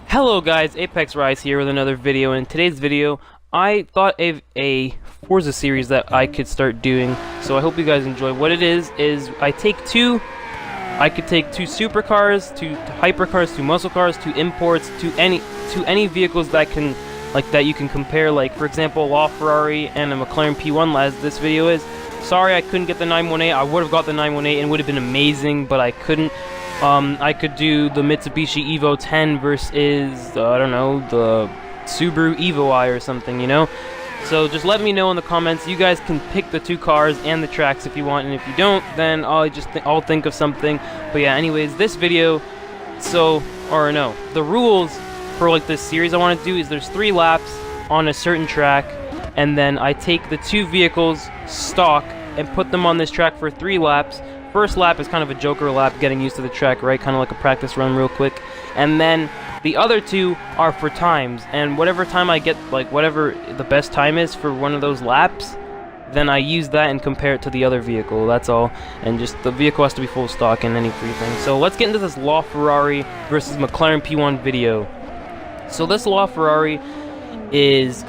Hello guys, Apex Rise here with another video. In today's video, I thought of a Forza series that I could start doing, so I hope you guys enjoy. What it is I could take two supercars, two hypercars, two muscle cars, two imports, to any vehicles that can that you can compare, like for example LaFerrari and a McLaren P1 as this video is. Sorry I couldn't get the 918. I would have got the 918 and it would have been amazing, but I couldn't. I could do the Mitsubishi Evo 10 versus, I don't know, the Subaru Evo I or something, you know? So just let me know in the comments. You guys can pick the two cars and the tracks if you want, and if you don't, then I'll think of something. But yeah, anyways, this video, the rules for like this series I want to do is there's 3 laps on a certain track, and then I take the 2 vehicles stock and put them on this track for 3 laps. First lap is kind of a joker lap, getting used to the track, right? Kind of like a practice run real quick. And then the other 2 are for times, and whatever time I get, like whatever the best time is for one of those laps, then I use that and compare it to the other vehicle, that's all. And just the vehicle has to be full stock and any free thing. So let's get into this LaFerrari versus McLaren P1 video. So this LaFerrari is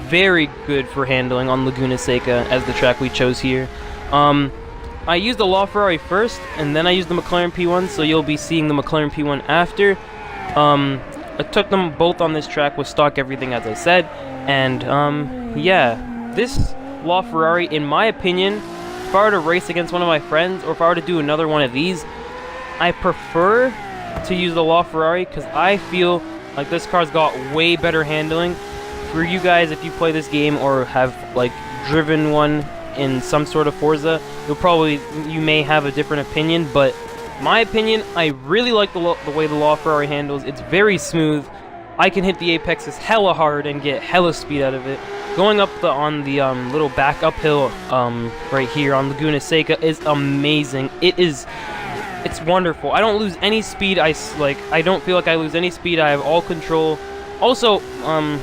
very good for handling on Laguna Seca as the track we chose here. I used the LaFerrari first, and then I used the McLaren P1, so you'll be seeing the McLaren P1 after. I took them both on this track with stock everything as I said, and yeah, this LaFerrari, in my opinion, if I were to race against one of my friends, or if I were to do another one of these, I prefer to use the LaFerrari, because I feel like this car's got way better handling. For you guys, if you play this game or have like driven one in some sort of Forza, you may have a different opinion, but my opinion, I really like the way the LaFerrari handles. It's very smooth. I can hit the apexes hella hard and get hella speed out of it. Going up on the little back uphill right here on Laguna Seca is amazing. It's wonderful. I don't lose any speed. I don't feel like I lose any speed. I have all control. Also,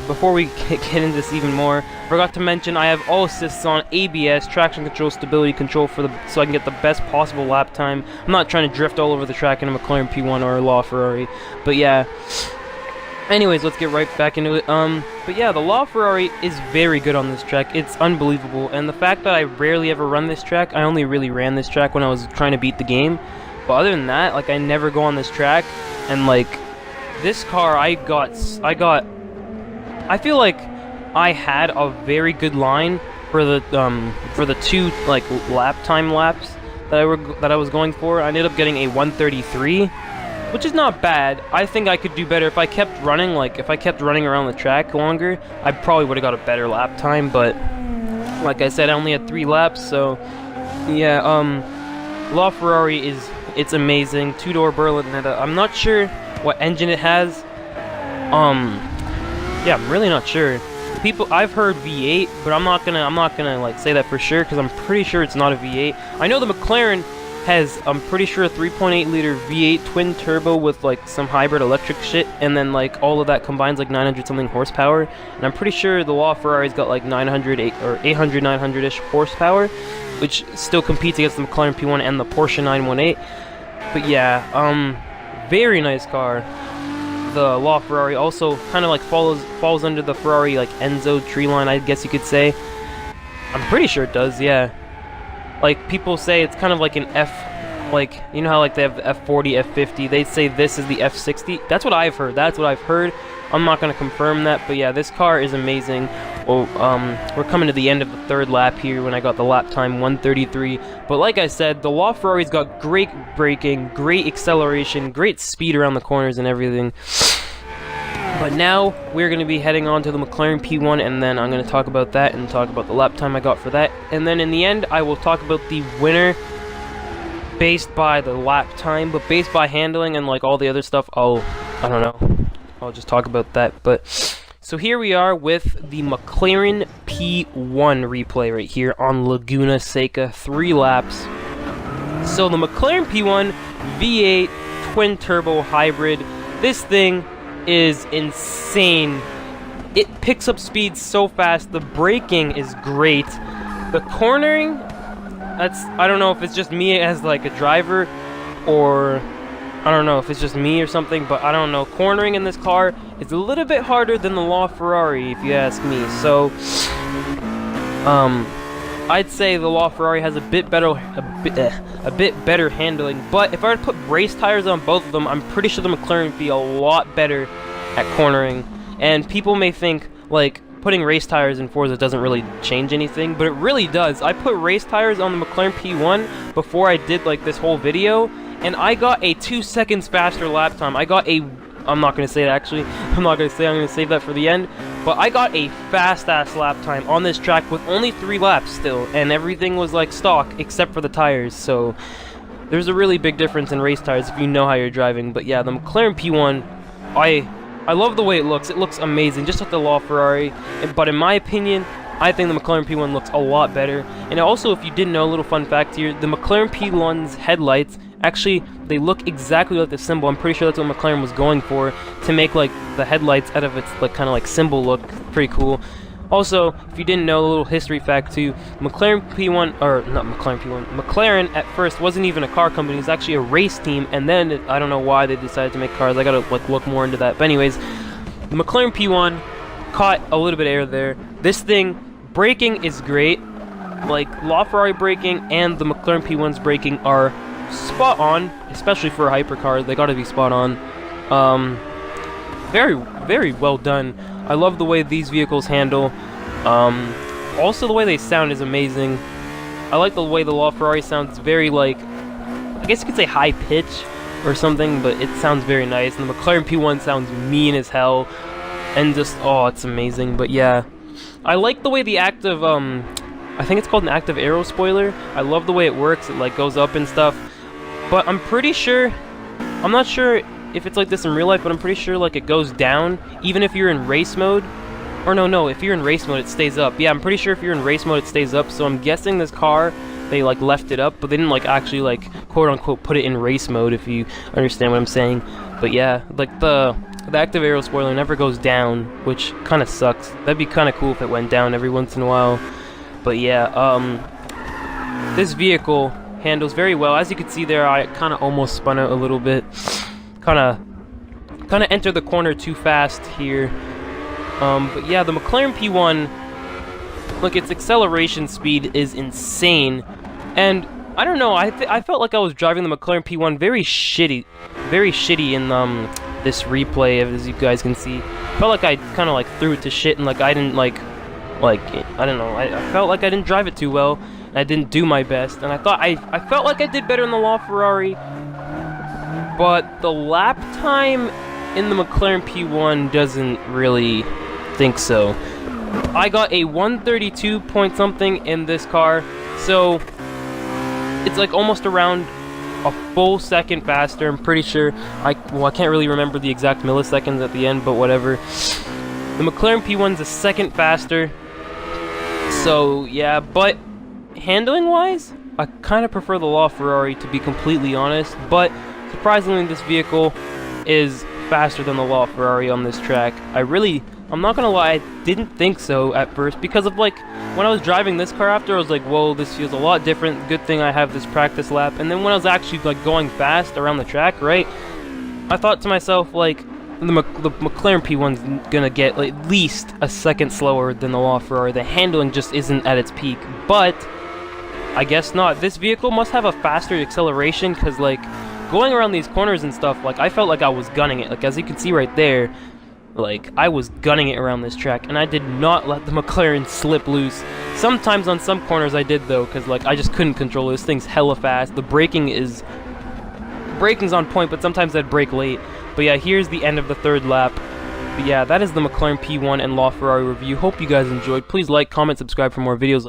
before we get into this even more, forgot to mention I have all assists on ABS, traction control, stability control so I can get the best possible lap time. I'm not trying to drift all over the track in a McLaren P1 or a LaFerrari, but yeah. Anyways, let's get right back into it. But yeah, the LaFerrari is very good on this track. It's unbelievable, and the fact that I rarely ever run this track, I only really ran this track when I was trying to beat the game. But other than that, like I never go on this track, and like this car, I feel like I had a very good line for the 2 like lap time laps that I was going for. I ended up getting a 133, which is not bad. I think I could do better if I kept running. Like if I kept running around the track longer, I probably would have got a better lap time. But like I said, I only had 3 laps, so yeah. LaFerrari it's amazing. 2-door Berlinetta. I'm not sure what engine it has. Yeah, I'm really not sure. I've heard V8, but I'm not gonna like say that for sure, because I'm pretty sure it's not a V8. I know the McLaren has, I'm pretty sure, a 3.8 liter V8 twin turbo with like some hybrid electric shit, and then like all of that combines like 900 something horsepower. And I'm pretty sure the LaFerrari's got like 900 or 800, 900-ish horsepower, which still competes against the McLaren P1 and the Porsche 918. But yeah, very nice car. The LaFerrari also kind of like falls under the Ferrari like Enzo tree line, I guess you could say. I'm pretty sure it does, yeah. Like people say it's kind of like an F, like you know how like they have the F40, F50. They say this is the F60. That's what I've heard. I'm not gonna confirm that, but yeah, this car is amazing. Well, we're coming to the end of the 3rd lap here when I got the lap time 133. But like I said, the LaFerrari's got great braking, great acceleration, great speed around the corners and everything. But now we're going to be heading on to the McLaren P1, and then I'm going to talk about that and talk about the lap time I got for that. And then in the end, I will talk about the winner based by the lap time, but based by handling and like all the other stuff, I don't know. I'll just talk about that. But so here we are with the McLaren P1 replay right here on Laguna Seca, 3 laps. So the McLaren P1 V8 twin turbo hybrid, this thing is insane. It picks up speed so fast. The braking is great. The cornering, I don't know if it's just me as like a driver, or I don't know if it's just me or something, but I don't know. Cornering in this car is a little bit harder than the LaFerrari, if you ask me. So, I'd say the LaFerrari has a bit better handling. But if I were to put race tires on both of them, I'm pretty sure the McLaren would be a lot better at cornering. And people may think like putting race tires in Forza doesn't really change anything, but it really does. I put race tires on the McLaren P1 before I did like this whole video, and I got a 2 seconds faster lap time. I got a, I'm not going to say it actually, I'm going to save that for the end, but I got a fast-ass lap time on this track with only 3 laps still, and everything was like stock except for the tires, so there's a really big difference in race tires if you know how you're driving. But yeah, the McLaren P1, I love the way it looks. It looks amazing, just like the LaFerrari, but in my opinion, I think the McLaren P1 looks a lot better. And also, if you didn't know, a little fun fact here, the McLaren P1's headlights, actually, they look exactly like the symbol. I'm pretty sure that's what McLaren was going for, to make like the headlights out of its like kind of like symbol look pretty cool. Also, if you didn't know, a little history fact too, McLaren P1, or not McLaren P1, McLaren at first wasn't even a car company, it was actually a race team, and then I don't know why they decided to make cars. I gotta like look more into that. But anyways, the McLaren P1 caught a little bit of air there. This thing, braking is great. Like, LaFerrari braking and the McLaren P1's braking are spot on, especially for a hypercar. They gotta be spot on. Very, very well done. I love the way these vehicles handle. Also, the way they sound is amazing. I like the way the LaFerrari sounds. Very like, I guess you could say high pitch or something, but it sounds very nice. And the McLaren P1 sounds mean as hell, and just, oh, it's amazing. But yeah, I like the way the active, I think it's called an active aero spoiler. I love the way it works. It like goes up and stuff. But I'm pretty sure, I'm not sure if it's like this in real life, but I'm pretty sure like it goes down even if you're in race mode. Or no, if you're in race mode it stays up. Yeah, I'm pretty sure if you're in race mode it stays up. So I'm guessing this car, they like left it up, but they didn't like actually like quote unquote put it in race mode, if you understand what I'm saying. But yeah, like the active aero spoiler never goes down, which kind of sucks. That'd be kind of cool if it went down every once in a while. But yeah, this vehicle handles very well. As you can see there, I kind of almost spun out a little bit. Kind of entered the corner too fast here. But yeah, the McLaren P1, look, its acceleration speed is insane. And I don't know, I felt like I was driving the McLaren P1 very shitty in this replay, as you guys can see. Felt like I kind of like threw it to shit, and like I didn't like I don't know, I felt like I didn't drive it too well, and I didn't do my best. And I thought I felt like I did better in the LaFerrari. But the lap time in the McLaren P1 doesn't really think so. I got a 132 point something in this car, so it's like almost around a full second faster. I'm pretty sure. I can't really remember the exact milliseconds at the end, but whatever. The McLaren P1's a second faster. So yeah, but handling wise, I kind of prefer the LaFerrari, to be completely honest. But surprisingly, this vehicle is faster than the LaFerrari on this track. I'm not gonna lie, I didn't think so at first, because of like, when I was driving this car after, I was like, whoa, this feels a lot different. Good thing I have this practice lap. And then when I was actually like going fast around the track, right, I thought to myself, like, the McLaren P1's gonna get like, at least a second slower than the LaFerrari. The handling just isn't at its peak, but I guess not. This vehicle must have a faster acceleration, because like, going around these corners and stuff, like, I felt like I was gunning it. Like, as you can see right there, like, I was gunning it around this track, and I did not let the McLaren slip loose. Sometimes on some corners I did, though, because like, I just couldn't control it. This thing's hella fast. The braking's on point, but sometimes I'd brake late. But yeah, here's the end of the third lap. But yeah, that is the McLaren P1 and LaFerrari review. Hope you guys enjoyed. Please like, comment, subscribe for more videos.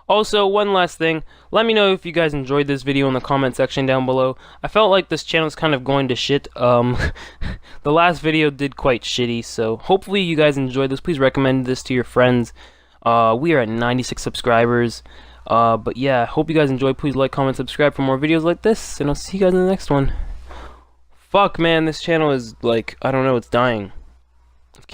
Also, one last thing, let me know if you guys enjoyed this video in the comment section down below. I felt like this channel's kind of going to shit. The last video did quite shitty, so hopefully you guys enjoyed this. Please recommend this to your friends. We are at 96 subscribers. But yeah, hope you guys enjoyed. Please like, comment, subscribe for more videos like this, and I'll see you guys in the next one. Fuck, man, this channel is like, I don't know, it's dying. I can't.